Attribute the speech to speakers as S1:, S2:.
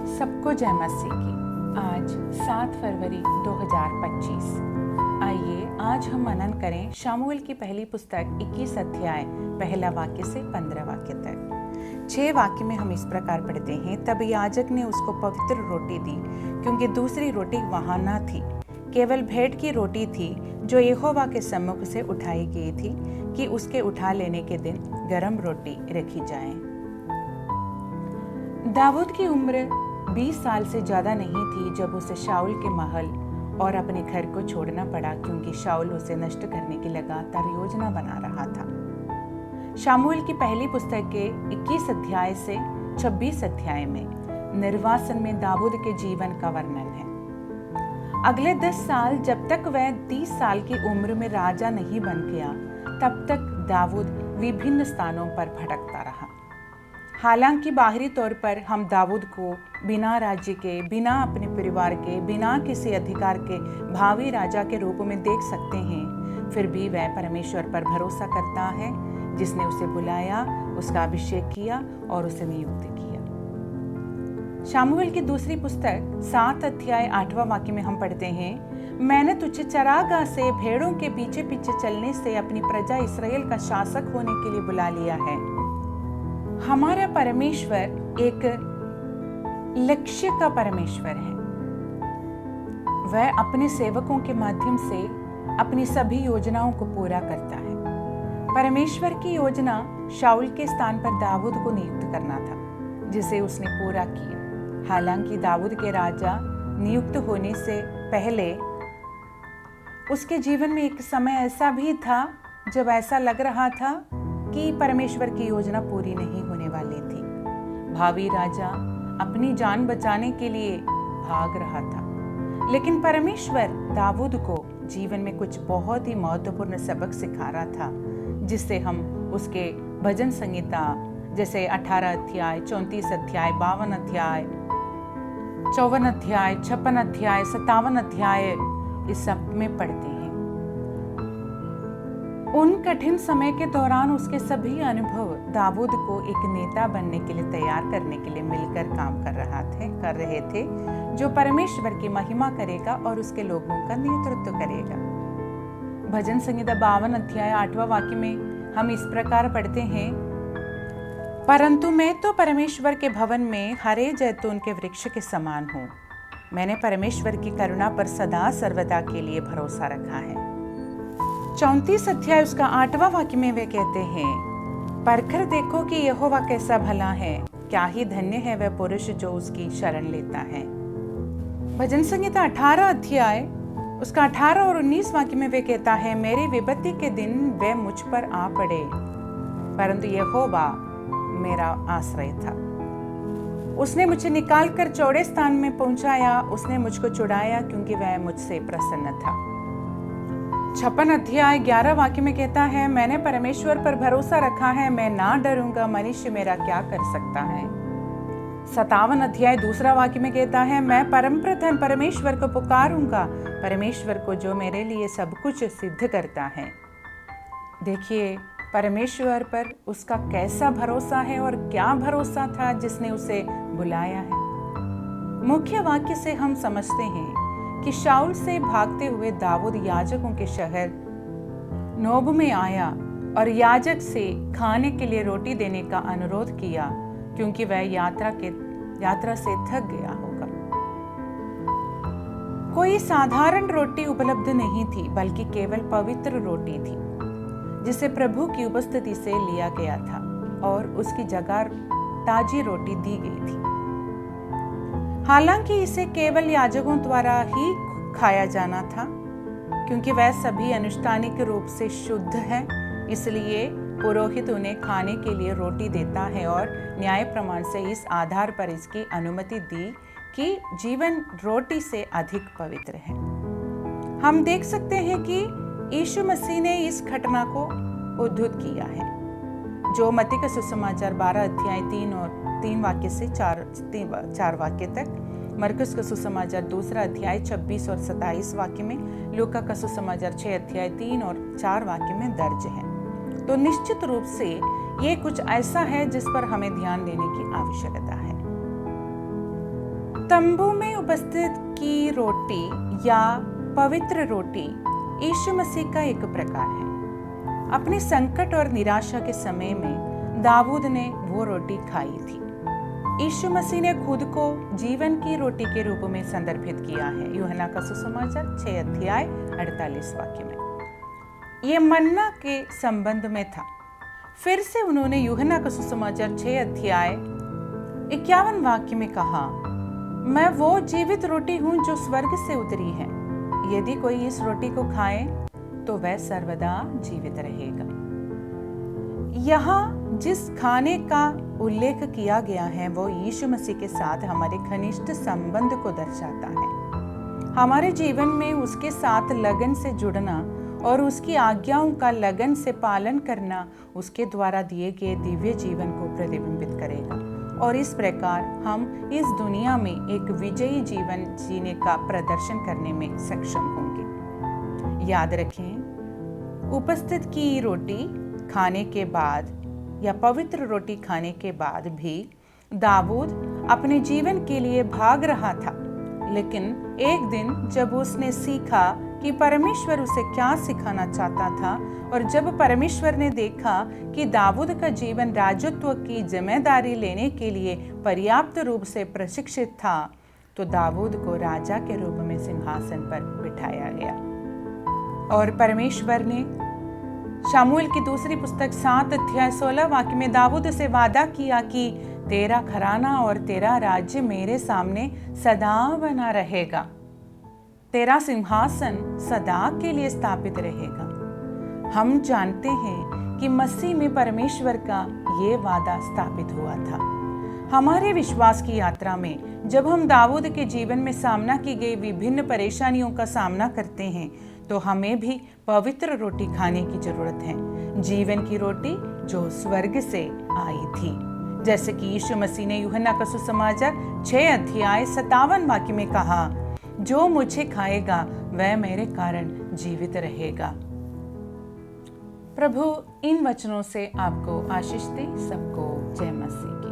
S1: सबको जय मसीह की। आज 7 फरवरी 2025। आइए आज हम मनन करें शामूएल की पहली पुस्तक 21 अध्याय पहला वाक्य से 15 वाक्य तक। 6 वाक्य में हम इस प्रकार पढ़ते हैं, तब याजक ने उसको पवित्र रोटी दी, क्योंकि दूसरी रोटी वहां न थी, केवल भेंट की रोटी थी जो यहोवा के सम्मुख से उठाई गई थी कि उसके उठा लेने के दिन गरम रोटी रखी जाए। दाऊद की उम्र 20 साल से ज्यादा नहीं थी जब उसे शाऊल के महल और अपने घर को छोड़ना पड़ा, क्योंकि शाऊल उसे नष्ट करने की लगातार योजना बना रहा था। शामूएल की पहली पुस्तक के 21 अध्याय से 26 अध्याय में निर्वासन में दाऊद के जीवन का वर्णन है। अगले 10 साल जब तक वह 30 साल की उम्र में राजा नहीं बन गया, तब तक दाऊद विभिन्न स्थानों पर भटकता रहा। हालांकि बाहरी तौर पर हम दाऊद को बिना राज्य के, बिना अपने परिवार के, बिना किसी अधिकार के भावी राजा के रूप में देख सकते हैं, फिर भी वह परमेश्वर पर भरोसा करता है जिसने उसे बुलाया, उसका अभिषेक किया और उसे नियुक्त किया। शामूएल की दूसरी पुस्तक 7 अध्याय 8वां वाक्य में हम पढ़ते हैं, मैंने तुझे चरागाह से भेड़ों के पीछे पीछे चलने से अपनी प्रजा इस्राएल का शासक होने के लिए बुला लिया है। हमारा परमेश्वर एक लक्ष्य का परमेश्वर है। वह अपने सेवकों के माध्यम से अपनी सभी योजनाओं को पूरा करता है। परमेश्वर की योजना शाऊल के स्थान पर दाऊद को नियुक्त करना था, जिसे उसने पूरा किया। हालांकि दाऊद के राजा नियुक्त होने से पहले उसके जीवन में एक समय ऐसा भी था जब ऐसा लग रहा था कि परमेश्वर की योजना पूरी नहीं होने वाली थी। भावी राजा अपनी जान बचाने के लिए भाग रहा था, लेकिन परमेश्वर दाऊद को जीवन में कुछ बहुत ही महत्वपूर्ण सबक सिखा रहा था, जिससे हम उसके भजन संहिता जैसे 18 अध्याय, 34 अध्याय, 52 अध्याय, 54 अध्याय, 56 अध्याय, 57 अध्याय इस सब में पढ़ते हैं। उन कठिन समय के दौरान उसके सभी अनुभव दाऊद को एक नेता बनने के लिए तैयार करने के लिए मिलकर काम कर रहे थे, जो परमेश्वर की महिमा करेगा और उसके लोगों का नेतृत्व करेगा। भजन संहिता 52 अध्याय 8वां वाक्य में हम इस प्रकार पढ़ते हैं, परंतु मैं तो परमेश्वर के भवन में हरे जैतून के वृक्ष के समान हूँ। मैंने परमेश्वर की करुणा पर सदा सर्वदा के लिए भरोसा रखा है। 34 अध्याय उसका 8वां वाक्य में वे कहते हैं, परखर देखो कि यहोवा कैसा भला है, क्या ही धन्य है वह पुरुष जो उसकी शरण लेता है। भजन संहिता 18 अध्याय उसका 18 और 19 वाक्य में वे कहता है, मेरी विपत्ति के दिन वे मुझ पर आ पड़े, परंतु यहोवा मेरा आश्रय था। उसने मुझे निकालकर चौड़े स्थान में पहुंचाया, उसने मुझको छुड़ाया, क्योंकि वह मुझसे प्रसन्न था। 56 अध्याय 11 वाक्य में कहता है, मैंने परमेश्वर पर भरोसा रखा है, मैं ना डरूंगा, मनुष्य मेरा क्या कर सकता है। 57 अध्याय 2 वाक्य में कहता है, मैं परम प्रधान परमेश्वर को पुकारूंगा, परमेश्वर को जो मेरे लिए सब कुछ सिद्ध करता है। देखिए परमेश्वर पर उसका कैसा भरोसा है और क्या भरोसा था जिसने उसे बुलाया है। मुख्य वाक्य से हम समझते हैं कि शाऊल से भागते हुए दाऊद याजकों के शहर नोब में आया और याजक से खाने के लिए रोटी देने का अनुरोध किया, क्योंकि वह यात्रा से थक गया होगा। कोई साधारण रोटी उपलब्ध नहीं थी, बल्कि केवल पवित्र रोटी थी, जिसे प्रभु की उपस्थिति से लिया गया था और उसकी जगह ताजी रोटी दी गई थी। हालांकि इसे केवल याजकों द्वारा ही खाया जाना था, क्योंकि वह सभी अनुष्ठानिक रूप से शुद्ध है, इसलिए पुरोहित उन्हें खाने के लिए रोटी देता है और न्याय प्रमाण से इस आधार पर इसकी अनुमति दी कि जीवन रोटी से अधिक पवित्र है। हम देख सकते हैं कि यीशु मसीह ने इस घटना को उद्धृत किया है, जो मत्ती का सुसमाचार 12 अध्याय 3 वाक्य से 4 वाक्य तक, मरकुस का सुसमाचार 2 अध्याय 26 और 27 वाक्य में, लूका का सुसमाचार 6 अध्याय 3 और 4 वाक्य में दर्ज है। तो निश्चित रूप से ये कुछ ऐसा है जिस पर हमें ध्यान देने की आवश्यकता है। तंबू में उपस्थित की रोटी या पवित्र रोटी यीशु मसीह का एक प्रकार है। अपने संकट और निराशा के समय में दाऊद ने वो रोटी खाई थी। यीशु मसीह ने खुद को जीवन की रोटी के रूप में संदर्भित किया है। यूहन्ना का सुसमाचार 6 अध्याय 48 वाक्य में ये मन्ना के संबंध में था। फिर से उन्होंने यूहन्ना का सुसमाचार 6 अध्याय 51 वाक्य में कहा, मैं वो जीवित रोटी हूं जो स्वर्ग से उतरी है। यदि कोई इस रोटी को खाए तो वह सर्वदा जीवित रहेगा। यहाँ जिस खाने का उल्लेख किया गया है वो यीशु मसीह के साथ हमारे घनिष्ठ संबंध को दर्शाता है। हमारे जीवन में उसके साथ लगन से जुड़ना और उसकी आज्ञाओं का लगन से पालन करना उसके द्वारा दिए गए दिव्य जीवन को प्रतिबिंबित करेगा और इस प्रकार हम इस दुनिया में एक विजयी जीवन जीने का प्रदर्शन करने में सक्षम होंगे। याद रखें, उपस्थित की रोटी खाने के बाद या पवित्र रोटी खाने के बाद भी दाऊद अपने जीवन के लिए भाग रहा था, लेकिन एक दिन जब उसने सीखा कि परमेश्वर उसे क्या सिखाना चाहता था और जब परमेश्वर ने देखा कि दाऊद का जीवन राजत्व की जिम्मेदारी लेने के लिए पर्याप्त रूप से प्रशिक्षित था, तो दाऊद को राजा के रूप में सिंहासन पर बिठाया गया। और परमेश्वर ने शमूएल की दूसरी पुस्तक 7 अध्याय 16 वाक्य में दाऊद से वादा किया कि तेरा घराना और तेरा राज्य मेरे सामने सदा बना रहेगा, तेरा सिंहासन सदा के लिए स्थापित रहेगा। हम जानते हैं कि मसीह में परमेश्वर का ये वादा स्थापित हुआ था। हमारे विश्वास की यात्रा में जब हम दाऊद के जीवन में सामना की गई विभिन्न परेशानियों का सामना करते हैं तो हमें भी पवित्र रोटी खाने की जरूरत है, जीवन की रोटी जो स्वर्ग से आई थी। जैसे कि यीशु मसीह ने यूहन्ना का सुसमाचार 6 अध्याय 57 वाक्य में कहा, जो मुझे खाएगा वह मेरे कारण जीवित रहेगा। प्रभु इन वचनों से आपको आशीष दे। सबको जय मसीह की।